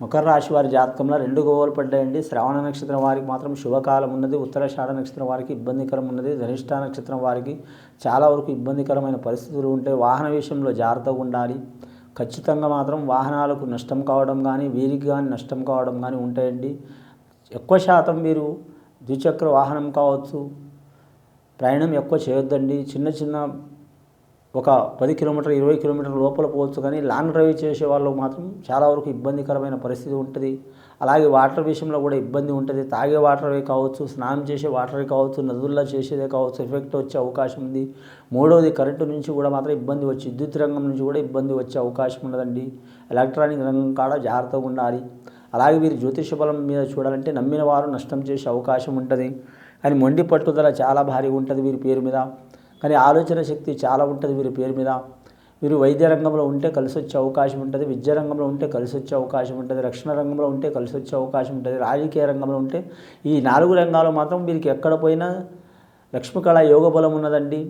మకర రాశి వారి జాతకంలో 2 గోవులు పడ్డాయండి. శ్రవణ నక్షత్రం వారికి మాత్రం శుభకాలం ఉన్నది. ఉత్తరాషాఢ నక్షత్రం వారికి ఇబ్బందికరం ఉన్నది. ధనిష్ట నక్షత్రం వారికి చాలా వరకు ఇబ్బందికరమైన పరిస్థితులు ఉంటాయి. వాహన విషయంలో జాగ్రత్తగా ఉండాలి. ఖచ్చితంగా మాత్రం వాహనాలకు నష్టం కావడం కానీ, వీరికి కానీ నష్టం కావడం కానీ ఉంటాయండి. ఎక్కువ శాతం మీరు ద్విచక్ర వాహనం కావచ్చు, ప్రయాణం ఎక్కువ చేయొద్దండి. చిన్న చిన్న ఒక 10 కిలోమీటర్ 20 కిలోమీటర్ల లోపల పోవచ్చు, కానీ లాంగ్ డ్రైవ్ చేసే వాళ్ళకు మాత్రం చాలా వరకు ఇబ్బందికరమైన పరిస్థితి ఉంటుంది. అలాగే వాటర్ విషయంలో కూడా ఇబ్బంది ఉంటుంది. తాగే వాటరే కావచ్చు, స్నానం చేసే వాటరే కావచ్చు, నదుల్లో చేసేదే కావచ్చు, ఎఫెక్ట్ వచ్చే అవకాశం ఉంది. మూడవది కరెంటు నుంచి కూడా మాత్రం ఇబ్బంది వచ్చి, విద్యుత్ రంగం నుంచి కూడా ఇబ్బంది వచ్చే అవకాశం ఉన్నదండి. ఎలక్ట్రానిక్ రంగం కాడ జాగ్రత్తగా ఉండాలి. అలాగే వీరు జ్యోతిష బలం మీద చూడాలంటే నమ్మిన వారు నష్టం చేసే అవకాశం ఉంటుంది. కానీ మొండి పట్టుదల చాలా భారీగా ఉంటుంది వీరి పేరు మీద. కానీ ఆలోచన శక్తి చాలా ఉంటుంది వీరి పేరు మీద. వీరు వైద్య రంగంలో ఉంటే కలిసి వచ్చే అవకాశం ఉంటుంది. విద్యా రంగంలో ఉంటే కలిసి వచ్చే అవకాశం ఉంటుంది. రక్షణ రంగంలో ఉంటే కలిసి వచ్చే అవకాశం ఉంటుంది. రాజకీయ రంగంలో ఉంటే ఈ 4 రంగాలు మాత్రం వీరికి ఎక్కడ పోయినా లక్ష్మీకళ యోగ బలం ఉన్నదండి.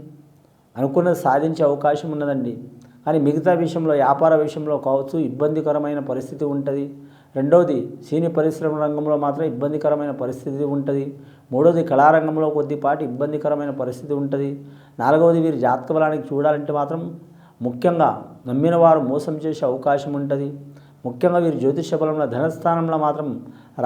అనుకున్నది సాధించే అవకాశం ఉన్నదండి. కానీ మిగతా విషయంలో, వ్యాపార విషయంలో కావచ్చు, ఇబ్బందికరమైన పరిస్థితి ఉంటుంది. రెండవది సినీ పరిశ్రమ రంగంలో మాత్రం ఇబ్బందికరమైన పరిస్థితి ఉంటుంది. మూడవది కళారంగంలో కొద్దిపాటి ఇబ్బందికరమైన పరిస్థితి ఉంటుంది. నాలుగవది వీరి జాతక బలానికి చూడాలంటే మాత్రం ముఖ్యంగా నమ్మిన వారు మోసం చేసే అవకాశం ఉంటుంది. ముఖ్యంగా వీరి జ్యోతిష బలంలో ధనస్థానంలో మాత్రం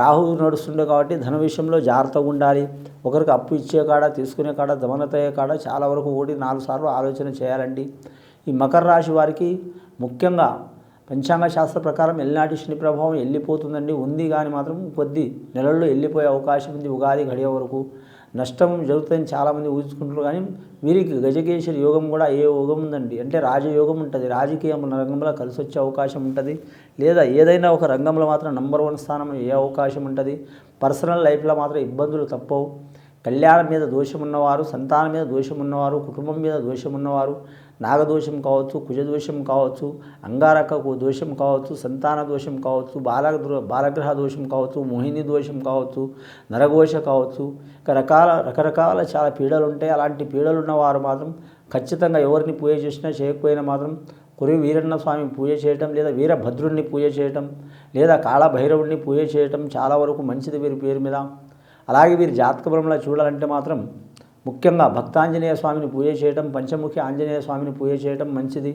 రాహువు నడుస్తుండే కాబట్టి ధన విషయంలో జాగ్రత్తగా ఉండాలి. ఒకరికి అప్పు ఇచ్చే కాడ, తీసుకునే కాడ, దమనతయ్యే కాడ చాలా వరకు 1-4 సార్లు ఆలోచన చేయాలండి. ఈ మకర రాశి వారికి ముఖ్యంగా పంచాంగ శాస్త్ర ప్రకారం ఎల్నాటి శని ప్రభావం వెళ్ళిపోతుందండి. ఉంది కానీ మాత్రం కొద్ది నెలల్లో వెళ్ళిపోయే అవకాశం ఉంది. ఉగాది గడియ వరకు నష్టం జరుగుతుందని చాలామంది ఊహించుకుంటారు. కానీ వీరికి గజకేశ్వరి యోగం కూడా ఏ యోగం ఉందండి అంటే రాజయోగం ఉంటుంది. రాజకీయ రంగంలో కలిసి వచ్చే అవకాశం ఉంటుంది. లేదా ఏదైనా ఒక రంగంలో మాత్రం నంబర్ 1 స్థానం ఏ అవకాశం ఉంటుంది. పర్సనల్ లైఫ్లో మాత్రం ఇబ్బందులు తప్పవు. కళ్యాణం మీద దోషం ఉన్నవారు, సంతానం మీద దోషం ఉన్నవారు, కుటుంబం మీద దోషం ఉన్నవారు, నాగదోషం కావచ్చు, కుజదోషం కావచ్చు, అంగారక దోషం కావచ్చు, సంతాన దోషం కావచ్చు, బాలగ్రహ దోషం కావచ్చు, మోహిని దోషం కావచ్చు, నరఘోష కావచ్చు, రకరకాల చాలా పీడలు ఉంటాయి. అలాంటి పీడలు ఉన్నవారు మాత్రం ఖచ్చితంగా ఎవరిని పూజ చేసినా చేయకపోయినా మాత్రం కొరి వీరన్న స్వామి పూజ చేయటం, లేదా వీరభద్రుడిని పూజ చేయటం, లేదా కాళభైరవుడిని పూజ చేయటం చాలా వరకు మంచిది వీరి పేరు మీద. అలాగే వీరి జాతక బలంలో చూడాలంటే మాత్రం ముఖ్యంగా భక్తాంజనేయ స్వామిని పూజ చేయటం, పంచముఖి ఆంజనేయ స్వామిని పూజ చేయటం మంచిది.